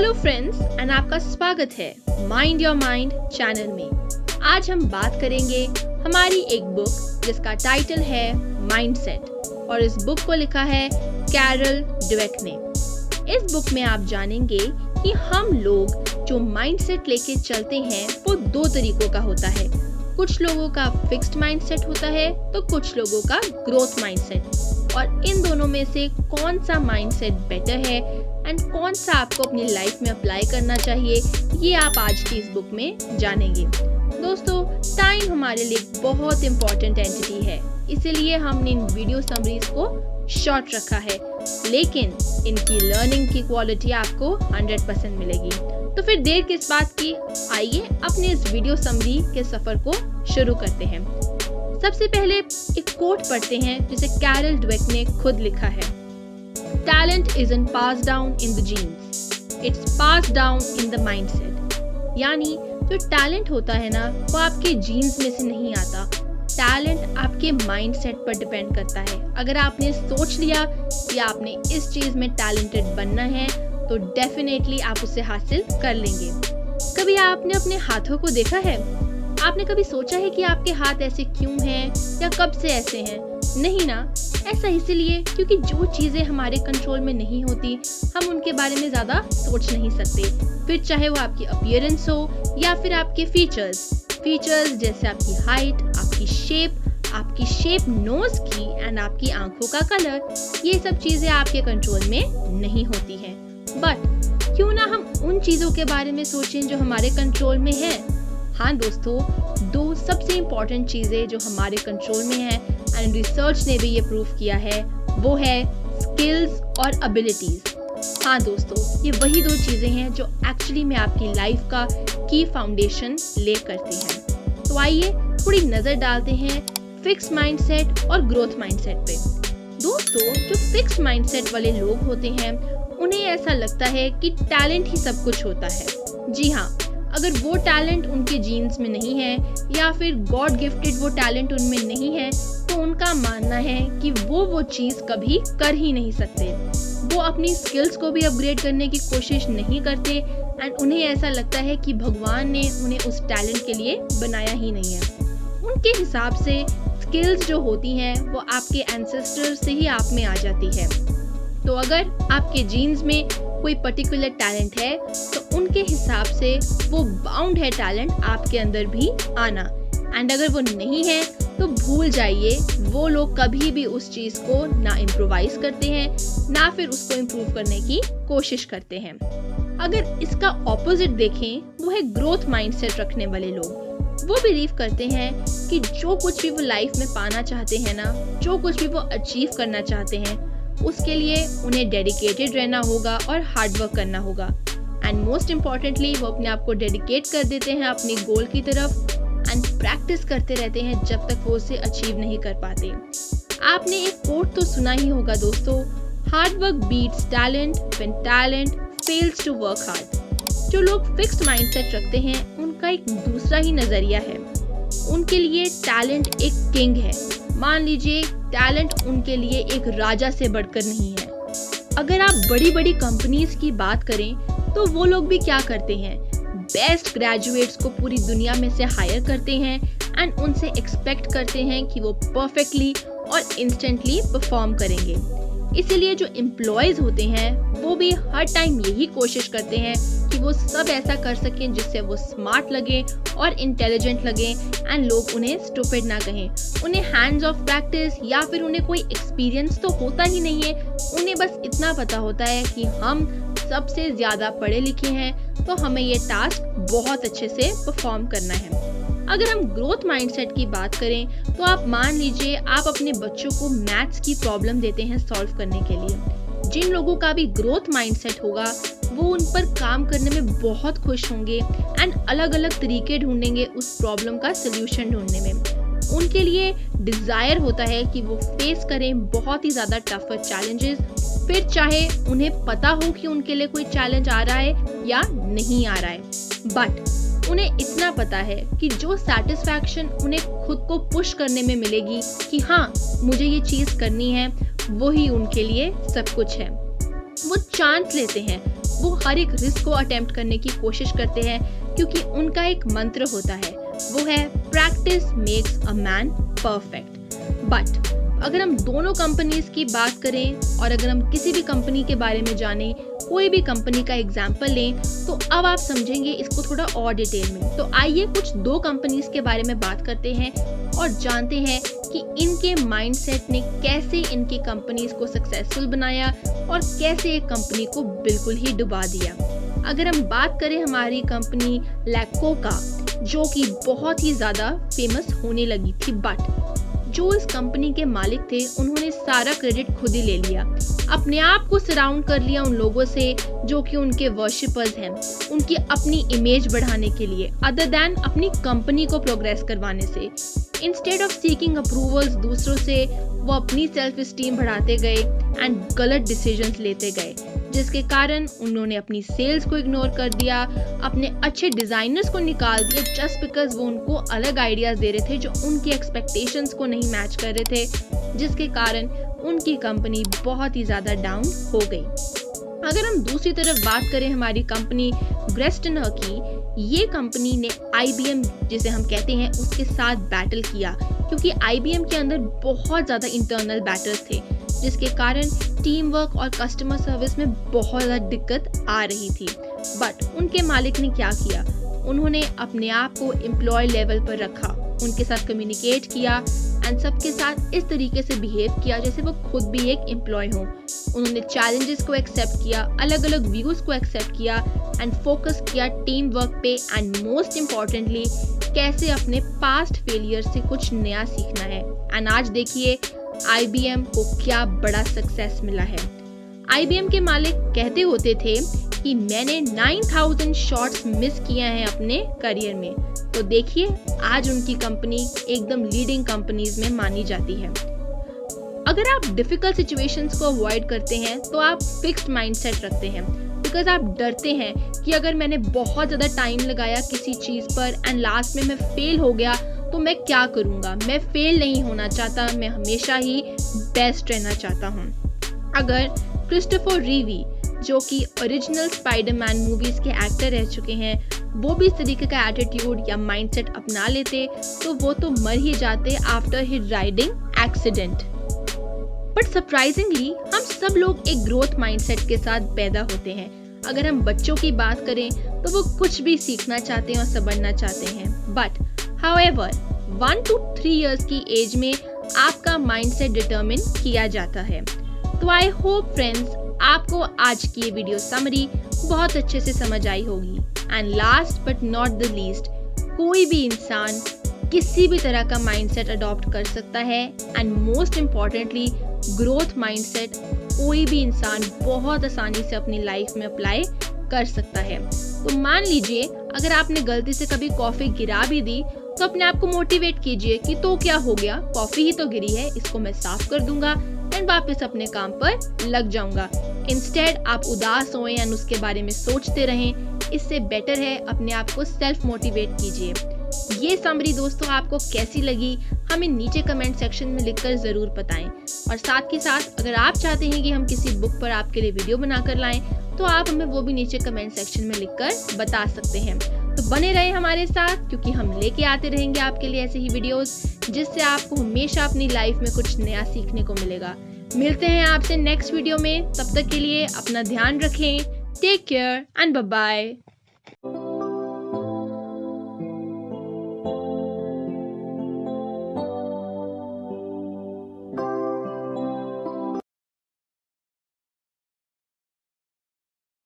Hello friends and आपका स्वागत है माइंड योर माइंड चैनल में। आज हम बात करेंगे हमारी एक बुक जिसका टाइटल है माइंडसेट और इस बुक को लिखा है कैरल ड्वेक ने। इस बुक में आप जानेंगे कि हम लोग जो माइंडसेट लेके चलते हैं वो दो तरीकों का होता है। कुछ लोगों का फिक्स्ड माइंडसेट होता है तो कुछ लोगों का ग्रोथ माइंडसेट, और इन दोनों में से कौन सा माइंडसेट बेटर है एंड कौन सा आपको अपनी लाइफ में अप्लाई करना चाहिए, ये आप आज की इस बुक में जानेंगे। दोस्तों, टाइम हमारे लिए बहुत इम्पोर्टेंट एंटिटी है, इसीलिए हमने इन वीडियो समरीज को शॉर्ट रखा है, लेकिन इनकी लर्निंग की क्वालिटी आपको 100% मिलेगी। तो फिर देर किस बात की, आइए अपने इस वीडियो समरी के सफर को शुरू करते हैं। सबसे पहले एक कोट पढ़ते हैं जिसे कैरल ड्वेक ने खुद लिखा है। Talent isn't passed down in the genes, it's passed down in the mindset। यानी जो टैलेंट होता है ना, वो आपके जीन्स में से नहीं आता, टैलेंट आपके माइंडसेट पर डिपेंड करता है। अगर आपने सोच लिया कि आपने इस चीज में टैलेंटेड बनना है तो डेफिनेटली आप उसे हासिल कर लेंगे। कभी आपने अपने हाथों को देखा है? आपने कभी सोचा है कि आपके हाथ ऐसे क्यों हैं या कब से ऐसे हैं? नहीं ना। ऐसा इसलिए क्योंकि जो चीजें हमारे कंट्रोल में नहीं होती, हम उनके बारे में ज्यादा सोच नहीं सकते। फिर चाहे वो आपकी अपीयरेंस हो या फिर आपके फीचर्स जैसे आपकी हाइट, आपकी शेप नोज की एंड आपकी आंखों का कलर, ये सब चीजें आपके कंट्रोल में नहीं होती हैं। बट क्यों ना हम उन चीजों के बारे में सोचें जो हमारे कंट्रोल में है। हाँ दोस्तों, दो सबसे इम्पोर्टेंट चीजें जो हमारे कंट्रोल में है एंड रिसर्च ने भी ये प्रूव किया है, वो है स्किल्स और एबिलिटीज। हाँ दोस्तों, ये वही दो चीजें हैं जो एक्चुअली में आपकी लाइफ का की फाउंडेशन ले करती हैं। तो आइए थोड़ी नजर डालते हैं फिक्स माइंडसेट और ग्रोथ माइंडसेट पे। दोस्तों, जो फिक्स माइंडसेट वाले लोग होते हैं उन्हें ऐसा लगता है कि टैलेंट ही सब कुछ होता है। जी हाँ, अगर वो टैलेंट उनके जीन्स में नहीं है या फिर गॉड गिफ्टेड वो टैलेंट उनमें नहीं है, तो उनका मानना है कि वो चीज़ कभी कर ही नहीं सकते। वो अपनी स्किल्स को भी अपग्रेड करने की कोशिश नहीं करते एंड उन्हें ऐसा लगता है कि भगवान ने उन्हें उस टैलेंट के लिए बनाया ही नहीं है। उनके हिसाब से स्किल्स जो होती हैं वो आपके एंसेस्टर से ही आप में आ जाती है। तो अगर आपके जीन्स में कोई पर्टिकुलर टैलेंट है तो उनके हिसाब से वो बाउंड है टैलेंट आपके अंदर भी आना, एंड अगर वो नहीं है तो भूल जाइए, वो लोग कभी भी उस चीज को ना इम्प्रोवाइज करते हैं ना फिर उसको इम्प्रूव करने की कोशिश करते हैं। अगर इसका ऑपोजिट देखें, वो है ग्रोथ माइंडसेट रखने वाले लोग। वो बिलीव करते हैं कि जो कुछ भी वो लाइफ में पाना चाहते हैं ना, जो कुछ भी वो अचीव करना चाहते हैं, उसके लिए उन्हें डेडिकेटेड रहना होगा और हार्ड वर्क करना होगा। एंड मोस्ट इम्पॉर्टेंटली, वो अपने आप को डेडिकेट कर देते हैं अपनी गोल की तरफ एंड प्रैक्टिस करते रहते हैं जब तक वो उसे अचीव नहीं कर पाते। आपने एक कोट तो सुना ही होगा दोस्तों, hard work beats talent when talent fails to work hard. जो लोग फिक्स्ड माइंडसेट रखते हैं उनका एक दूसरा ही नजरिया है। उनके लिए टैलेंट एक किंग है। मान लीजिए, टैलेंट उनके लिए एक राजा से बढ़कर नहीं है। अगर आप बड़ी बड़ी कंपनीज की बात करें तो वो लोग भी क्या करते हैं, बेस्ट ग्रेजुएट्स को पूरी दुनिया में से हायर करते हैं एंड उनसे एक्सपेक्ट करते हैं कि वो परफेक्टली और इंस्टेंटली परफॉर्म करेंगे। इसीलिए जो एम्प्लॉयज होते हैं वो भी हर टाइम यही कोशिश करते हैं कि वो सब ऐसा कर सकें जिससे वो स्मार्ट लगे और इंटेलिजेंट लगे एंड लोग उन्हें स्टूपिड ना कहें। उन्हें हैंड्स ऑफ प्रैक्टिस या फिर उन्हें कोई एक्सपीरियंस तो होता ही नहीं है, उन्हें बस इतना पता होता है कि हम सबसे ज्यादा पढ़े लिखे हैं तो हमें ये टास्क बहुत अच्छे से परफॉर्म करना है। अगर हम ग्रोथ माइंडसेट की बात करें तो आप मान लीजिए आप अपने बच्चों को मैथ्स की प्रॉब्लम देते हैं सॉल्व करने के लिए। जिन लोगों का भी ग्रोथ माइंडसेट होगा वो उन पर काम करने में बहुत खुश होंगे एंड अलग अलग तरीके ढूंढेंगे उस प्रॉब्लम का सोल्यूशन ढूंढने में। उनके लिए डिजायर होता है कि वो फेस करें बहुत ही ज्यादा टफर चैलेंजेस, फिर चाहे उन्हें पता हो कि उनके लिए कोई चैलेंज आ रहा है या नहीं आ रहा है, बट उन्हें इतना पता है कि जो सेटिस्फैक्शन उन्हें खुद को पुश करने में मिलेगी कि हाँ मुझे ये चीज करनी है, वो ही उनके लिए सब कुछ है। वो चांस लेते हैं, वो हर एक रिस्क को अटेम्प्ट करने की कोशिश करते हैं, क्योंकि उनका एक मंत्र होता है, वो है practice makes a man perfect. But अगर हम दोनों कंपनीज की बात करें और अगर हम किसी भी कंपनी के बारे में जानें, कोई भी कंपनी का एग्जाम्पल लें, तो अब आप समझेंगे इसको थोड़ा और डिटेल में। तो आइए कुछ दो कंपनीज के बारे में बात करते हैं और जानते हैं कि इनके माइंडसेट ने कैसे इनकी कंपनीज को सक्सेसफुल बनाया और कैसे एक कंपनी को बिल्कुल ही डुबा दिया। अगर हम बात करें हमारी कंपनी लैकोका, जो कि बहुत ही ज़्यादा फेमस होने लगी थी, बट जो इस कंपनी के मालिक थे उन्होंने सारा क्रेडिट खुद ही ले लिया, अपने आप को सराउंड कर लिया उन लोगों से जो कि उनके वर्शिपर्स हैं, उनकी अपनी इमेज बढ़ाने के लिए, अदर दैन अपनी कंपनी को प्रोग्रेस करवाने से। इंस्टेड ऑफ सीकिंग अप्रूवल्स दूसरों से, वो अपनी सेल्फ स्टीम बढ़ाते गए एंड गलत डिसीजंस लेते गए, जिसके कारण उन्होंने अपनी सेल्स को इग्नोर कर दिया, अपने अच्छे डिजाइनर्स को निकाल दिया जस्ट बिकॉज वो उनको अलग आइडियाज दे रहे थे जो उनकी एक्सपेक्टेशंस को नहीं मैच कर रहे थे, जिसके कारण उनकी कंपनी बहुत ही ज़्यादा डाउन हो गई। अगर हम दूसरी तरफ बात करें हमारी कंपनी ग्रेस्टनर की, ये कंपनी ने IBM जिसे हम कहते हैं उसके साथ बैटल किया, क्योंकि IBM के अंदर बहुत ज़्यादा इंटरनल बैटल्स थे, जिसके कारण टीम वर्क और कस्टमर सर्विस में बहुत ज़्यादा दिक्कत आ रही थी। बट उनके मालिक ने क्या किया, उन्होंने अपने आप को एम्प्लॉय लेवल पर रखा, उनके साथ कम्युनिकेट किया एंड सबके साथ इस तरीके से बिहेव किया जैसे वो खुद भी एक एम्प्लॉय हो। उन्होंने चैलेंजेस को एक्सेप्ट किया, अलग अलग व्यूज़ को एक्सेप्ट किया एंड फोकस किया टीम वर्क पे एंड मोस्ट इम्पॉर्टेंटली कैसे अपने पास्ट फेलियर से कुछ नया सीखना है। एंड आज देखिए IBM को क्या बड़ा सक्सेस मिला है। IBM के मालिक कहते होते थे कि मैंने 9000 शॉट्स मिस किए हैं अपने करियर में, तो देखिए आज उनकी कंपनी एकदम लीडिंग कंपनीज में मानी जाती है। अगर आप डिफिकल्ट सिचुएशंस को अवॉइड करते हैं तो आप फिक्स्ड माइंडसेट रखते हैं, बिकॉज आप डरते हैं कि अगर मैंने बहुत ज़्यादा टाइम लगाया किसी चीज़ पर एंड लास्ट में मैं फेल हो गया तो मैं क्या करूँगा। मैं फेल नहीं होना चाहता, मैं हमेशा ही बेस्ट रहना चाहता हूँ। अगर क्रिस्टोफर रीवी जो कि ओरिजिनल स्पाइडरमैन मूवीज़ के एक्टर रह चुके हैं, वो भी इस तरीके का एटीट्यूड या माइंडसेट अपना लेते तो वो तो मर ही जाते after his riding accident. But surprisingly हम सब लोग एक ग्रोथ माइंडसेट के साथ पैदा होते हैं। अगर हम बच्चों की बात करें तो वो कुछ भी सीखना चाहते हैं और संभलना चाहते हैं, बट हाउएवर 1 to 3 years की एज में आपका माइंडसेट डिटरमिन किया जाता है। तो आई होप फ्रेंड्स आपको आज की ये वीडियो समरी बहुत अच्छे से समझ आई होगी। And last but not the least, कोई भी इंसान किसी भी तरह का माइंडसेट अडॉप्ट कर सकता है and most importantly growth mindset कोई भी इंसान बहुत आसानी से अपनी लाइफ में अप्लाई कर सकता है। तो मान लीजिए अगर आपने गलती से कभी कॉफ़ी गिरा भी दी तो अपने आप को मोटिवेट कीजिए कि तो क्या हो गया, कॉफ़ी ही तो गिरी है, इसको मैं साफ कर दूंगा एंड वापस अपने काम पर लग जाऊंगा। इंस्टेड आप उदास होएं एंड उसके बारे में सोचते रहें, इससे बेटर है अपने आप को सेल्फ मोटिवेट कीजिए। ये समरी दोस्तों आपको कैसी लगी हमें नीचे कमेंट सेक्शन में लिखकर ज़रूर बताएं। और साथ ही साथ अगर आप चाहते हैं कि हम किसी बुक पर आपके लिए वीडियो बनाकर लाएं तो आप हमें वो भी नीचे कमेंट सेक्शन में लिखकर बता सकते हैं। तो बने रहें हमारे साथ, क्योंकि हम लेके आते रहेंगे आपके लिए ऐसे ही वीडियोस जिससे आपको हमेशा अपनी लाइफ में कुछ नया सीखने को मिलेगा। मिलते हैं आपसे नेक्स्ट वीडियो में, तब तक के लिए अपना ध्यान रखें। Take care and bye bye.